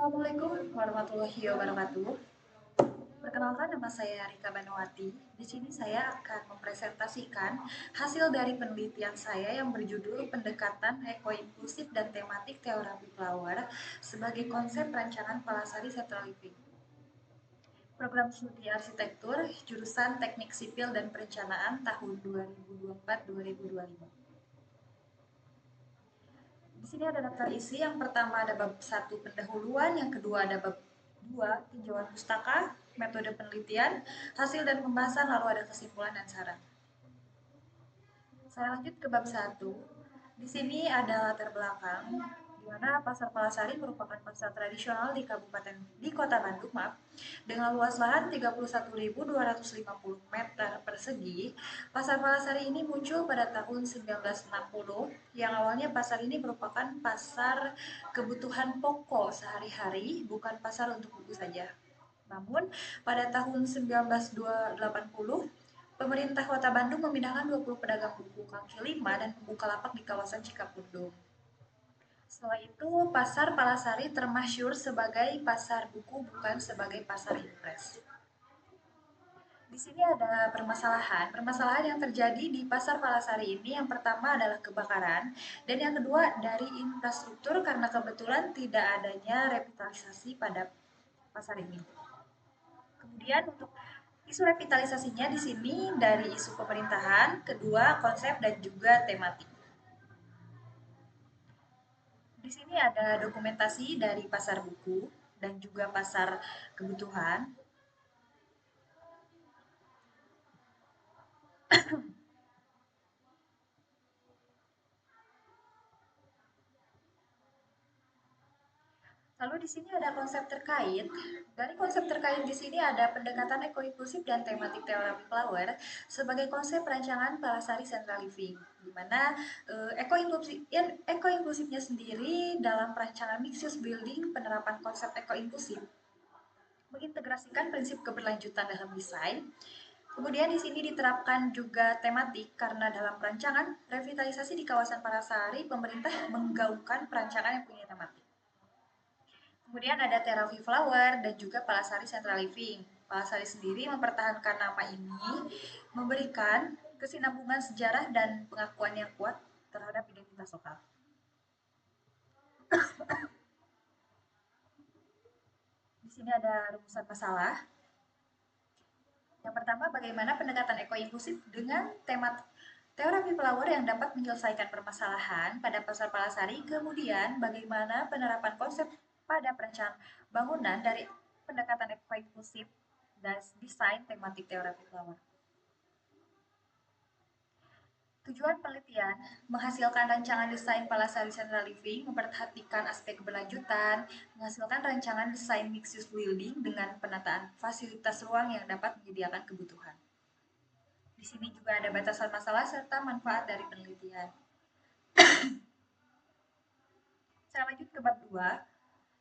Assalamualaikum warahmatullahi wabarakatuh. Perkenalkan, nama saya Rika Banowati. Di sini saya akan mempresentasikan hasil dari penelitian saya yang berjudul Pendekatan Eko-Inklusif dan Tematik Terapi Flower sebagai konsep rancangan Palasari Central Living. Program studi arsitektur, jurusan Teknik Sipil dan Perencanaan tahun 2024-2025. Di sini ada daftar isi. Yang pertama ada bab 1 pendahuluan, yang kedua ada bab 2 tinjauan pustaka, metode penelitian, hasil dan pembahasan, lalu ada kesimpulan dan saran. Saya lanjut ke bab 1. Di sini ada latar belakang di mana Pasar Palasari merupakan pasar tradisional di Kota Bandung, dengan luas lahan 31.250 meter persegi. Pasar Palasari ini muncul pada tahun 1960, yang awalnya pasar ini merupakan pasar kebutuhan pokok sehari-hari, bukan pasar untuk buku saja. Namun, pada tahun 1980, pemerintah Kota Bandung memindahkan 20 pedagang buku kaki lima dan membuka lapak di kawasan Cikapundung. Setelah itu, Pasar Palasari termasyhur sebagai pasar buku, bukan sebagai pasar impres. Di sini ada permasalahan yang terjadi di Pasar Palasari ini. Yang pertama adalah kebakaran, dan yang kedua dari infrastruktur karena kebetulan tidak adanya revitalisasi pada pasar ini. Kemudian untuk isu revitalisasinya di sini dari isu pemerintahan, kedua konsep dan juga tematik. Di sini ada dokumentasi dari pasar buku dan juga pasar kebutuhan. Lalu di sini ada konsep terkait. Dari konsep terkait di sini ada pendekatan eko-inklusif dan tematik terapi flower sebagai konsep rancangan Palasari Central Living, di mana eko-inklusifnya sendiri dalam perancangan mixed use building, penerapan konsep eko-inklusif mengintegrasikan prinsip keberlanjutan dalam desain. Kemudian di sini diterapkan juga tematik karena dalam perancangan revitalisasi di kawasan Palasari, pemerintah menggaungkan perancangan yang punya tematik. Kemudian ada Terapi Flower dan juga Palasari Central Living. Palasari sendiri mempertahankan nama ini, memberikan kesinambungan sejarah dan pengakuan yang kuat terhadap identitas lokal. Di sini ada rumusan masalah. Yang pertama, bagaimana pendekatan eko-inklusif dengan tema terapi flower yang dapat menyelesaikan permasalahan pada pasar Palasari. Kemudian, bagaimana penerapan konsep pada perencanaan bangunan dari pendekatan eko-inklusif dan desain tematik terapi flower. Tujuan penelitian menghasilkan rancangan desain Palasari Central Living, memperhatikan aspek keberlanjutan, menghasilkan rancangan desain mixed use building dengan penataan fasilitas ruang yang dapat menyediakan kebutuhan. Di sini juga ada batasan masalah serta manfaat dari penelitian. Saya lanjut ke bab 2.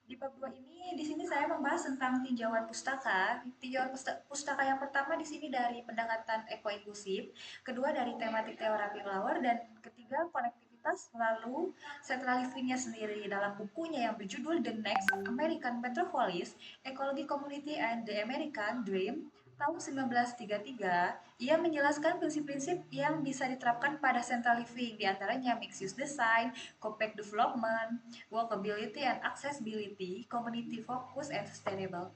Di bab 2 ini, di sini saya membahas tentang tinjauan pustaka. Tinjauan pustaka yang pertama di sini dari pendekatan eko-inklusif, kedua dari tematik terapi flower, dan ketiga konektivitas, lalu central living-nya sendiri dalam bukunya yang berjudul The Next American Metropolis, Ecology Community and the American Dream, tahun 1933, ia menjelaskan prinsip-prinsip yang bisa diterapkan pada central living, diantaranya mixed use design, compact development, walkability and accessibility, community focus, and sustainable.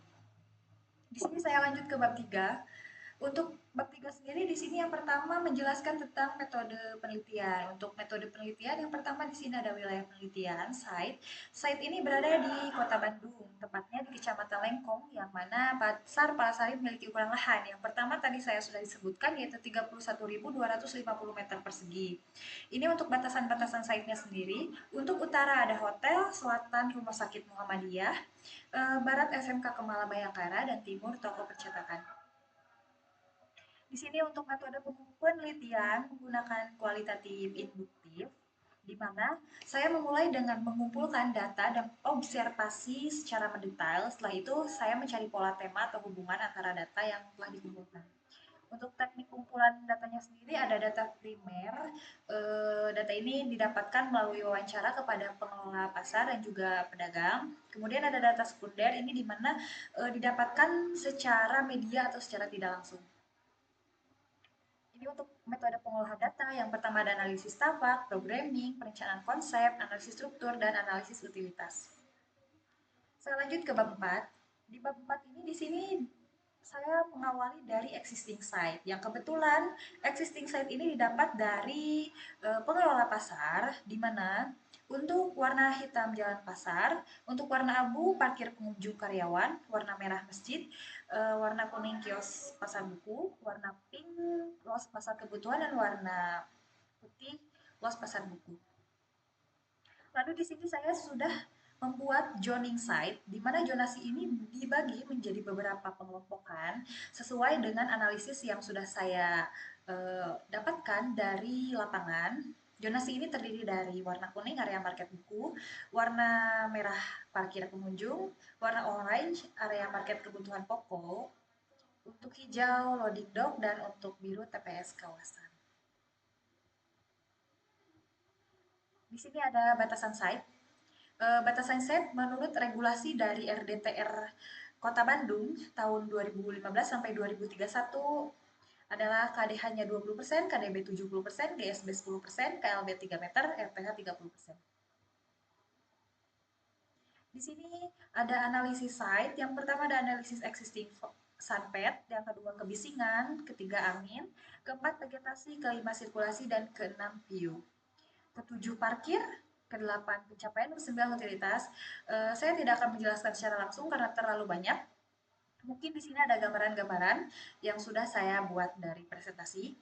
Di sini saya lanjut ke bab 3. Untuk bab 3 sendiri di sini yang pertama menjelaskan tentang metode penelitian. Untuk metode penelitian yang pertama di sini ada wilayah penelitian, site. Site ini berada di Kota Bandung, tepatnya di Kecamatan Lengkong, yang mana Pasar Palasari memiliki ukuran lahan. Yang pertama tadi saya sudah disebutkan, yaitu 31.250 meter persegi. Ini untuk batasan-batasan site-nya sendiri. Untuk utara ada hotel, selatan Rumah Sakit Muhammadiyah, barat SMK Kemala Bayangkara, dan timur toko percetakan. Di sini untuk metode penelitian menggunakan kualitatif induktif, di mana saya memulai dengan mengumpulkan data dan observasi secara mendetail. Setelah itu, saya mencari pola tema atau hubungan antara data yang telah dikumpulkan. Untuk teknik kumpulan datanya sendiri ada data primer. Data ini didapatkan melalui wawancara kepada pengelola pasar dan juga pedagang. Kemudian ada data sekunder, ini di mana didapatkan secara media atau secara tidak langsung. Ini untuk metode pengolahan data. Yang pertama ada analisis tapak, programming, perencanaan konsep, analisis struktur, dan analisis utilitas. Saya lanjut ke bab 4. Di bab 4 ini di sini saya mengawali dari existing site. Yang kebetulan existing site ini didapat dari pengelola pasar, di mana untuk warna hitam jalan pasar, untuk warna abu parkir pengunjung karyawan, warna merah masjid, warna kuning kios pasar buku, warna pink los pasar kebutuhan, dan warna putih los pasar buku. Lalu di sini saya sudah membuat zoning site, di mana zonasi ini dibagi menjadi beberapa pengelompokan sesuai dengan analisis yang sudah saya dapatkan dari lapangan. Zonasi ini terdiri dari warna kuning area market buku, warna merah parkir pengunjung, warna orange area market kebutuhan pokok, untuk hijau loading dock, dan untuk biru TPS kawasan. Di sini ada batasan site. Batasan site menurut regulasi dari RDTR Kota Bandung tahun 2015 sampai 2031 adalah KDH-nya 20%, KDB 70%, GSB 10%, KLB 3 meter, RPH 30%. Di sini ada analisis site. Yang pertama ada analisis existing sunpad, yang kedua kebisingan, ketiga angin, keempat vegetasi, kelima sirkulasi, dan keenam view. Ketujuh parkir, kedelapan pencapaian, kesembilan utilitas. Saya tidak akan menjelaskan secara langsung karena terlalu banyak. Mungkin di sini ada gambaran-gambaran yang sudah saya buat dari presentasi.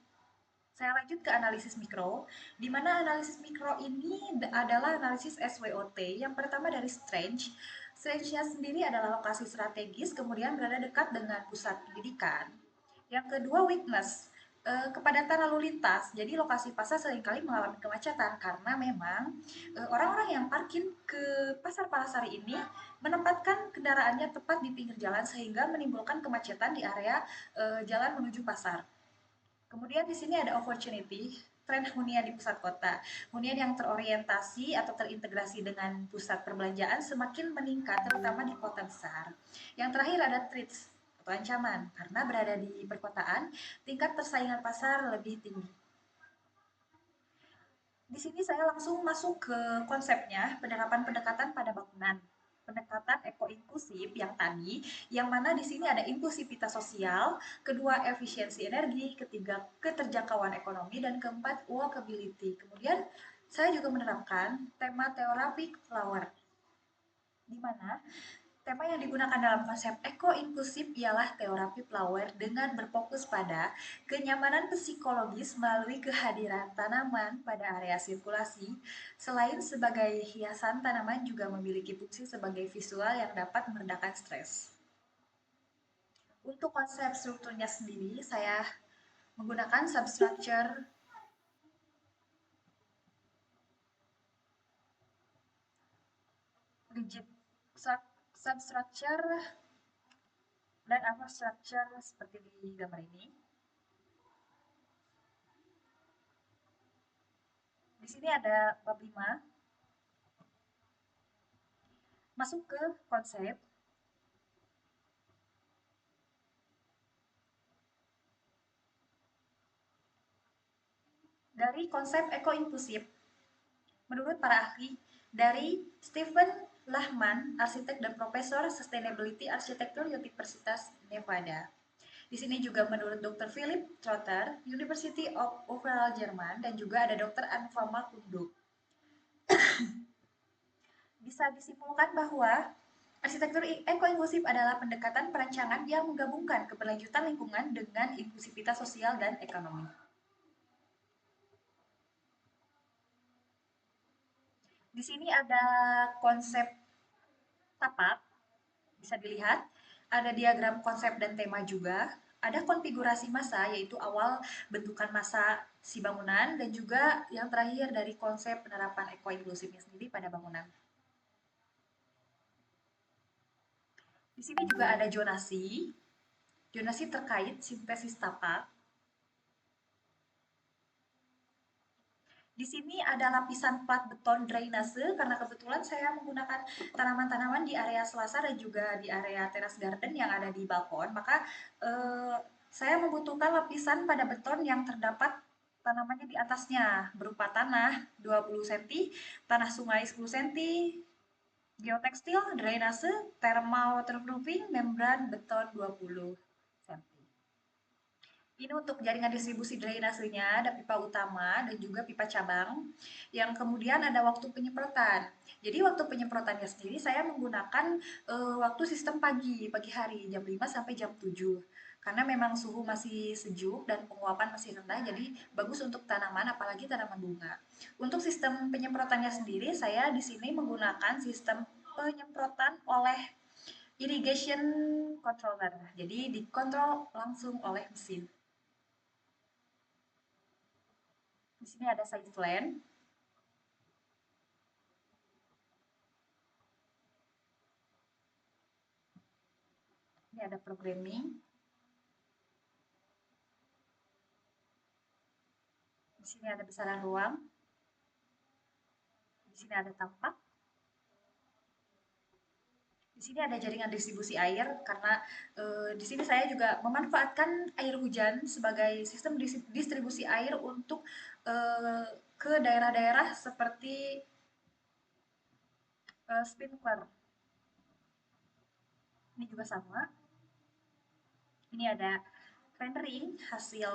Saya lanjut ke analisis mikro, di mana analisis mikro ini adalah analisis SWOT. Yang pertama dari strange. Strange-nya sendiri adalah lokasi strategis, kemudian berada dekat dengan pusat pendidikan. Yang kedua weakness, kepadatan lalu lintas. Jadi lokasi pasar seringkali mengalami kemacetan karena memang orang-orang yang parkir ke pasar Palasari ini menempatkan kendaraannya tepat di pinggir jalan sehingga menimbulkan kemacetan di area jalan menuju pasar. Kemudian di sini ada opportunity, tren hunian di pusat kota. Hunian yang terorientasi atau terintegrasi dengan pusat perbelanjaan semakin meningkat, terutama di kota besar. Yang terakhir ada threats atau ancaman, karena berada di perkotaan, tingkat persaingan pasar lebih tinggi. Di sini saya langsung masuk ke konsepnya, penerapan pendekatan pada bangunan. Pendekatan eko-inklusif yang tadi, yang mana di sini ada inklusivitas sosial, kedua efisiensi energi, ketiga keterjangkauan ekonomi, dan keempat walkability. Kemudian saya juga menerapkan tema terapi flower, di mana tema yang digunakan dalam konsep eko-inklusif ialah terapi flower dengan berfokus pada kenyamanan psikologis melalui kehadiran tanaman pada area sirkulasi. Selain sebagai hiasan, tanaman juga memiliki fungsi sebagai visual yang dapat meredakan stres. Untuk konsep strukturnya sendiri, saya menggunakan substructure, rigid substructure, dan infrastructure seperti di gambar ini. Di sini ada bab 5. Masuk ke konsep. Dari konsep eko-inklusif, menurut para ahli, dari Stephen Lahman, arsitek dan profesor Sustainability Architecture Universitas Nevada. Di sini juga menurut Dr. Philip Trotter, University of Overall Jerman, dan juga ada Dr. Anfama Kunduk. Bisa disimpulkan bahwa arsitektur eko-inklusif adalah pendekatan perancangan yang menggabungkan keberlanjutan lingkungan dengan inklusivitas sosial dan ekonomi. Di sini ada konsep tapak, bisa dilihat, ada diagram konsep dan tema juga, ada konfigurasi massa, yaitu awal bentukan massa si bangunan, dan juga yang terakhir dari konsep penerapan eko-inklusifnya sendiri pada bangunan. Di sini juga ada zonasi terkait sintesis tapak. Di sini ada lapisan plat beton drainase karena kebetulan saya menggunakan tanaman-tanaman di area selasar dan juga di area teras garden yang ada di balkon. Maka saya membutuhkan lapisan pada beton yang terdapat tanamannya di atasnya berupa tanah 20 cm, tanah sungai 10 cm, geotekstil, drainase, thermal waterproofing, membran beton 20 cm. Ini untuk jaringan distribusi drainasenya, ada pipa utama dan juga pipa cabang, yang kemudian ada waktu penyemprotan. Jadi waktu penyemprotannya sendiri saya menggunakan waktu sistem pagi hari, jam 5 sampai jam 7. Karena memang suhu masih sejuk dan penguapan masih rendah, jadi bagus untuk tanaman, apalagi tanaman bunga. Untuk sistem penyemprotannya sendiri, saya di sini menggunakan sistem penyemprotan oleh irrigation controller. Jadi dikontrol langsung oleh mesin. Di sini ada side plan. Ini ada programming. Di sini ada besaran ruang. Di sini ada tapak. Di sini ada jaringan distribusi air karena di sini saya juga memanfaatkan air hujan sebagai sistem distribusi air untuk ke daerah-daerah seperti sprinkler. Ini juga sama. Ini ada rendering hasil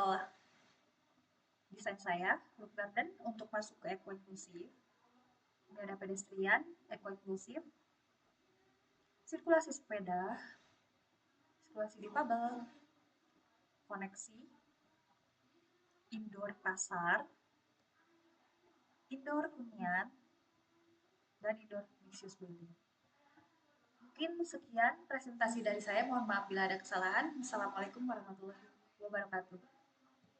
desain saya, Loop Garden, untuk masuk ke eco inklusif. Ini ada pedestrian, eco inklusif, sirkulasi sepeda, sirkulasi difabel, koneksi, indoor pasar, indoor hunian, dan indoor mixed building. Mungkin sekian presentasi dari saya. Mohon maaf bila ada kesalahan. Assalamualaikum warahmatullahi wabarakatuh.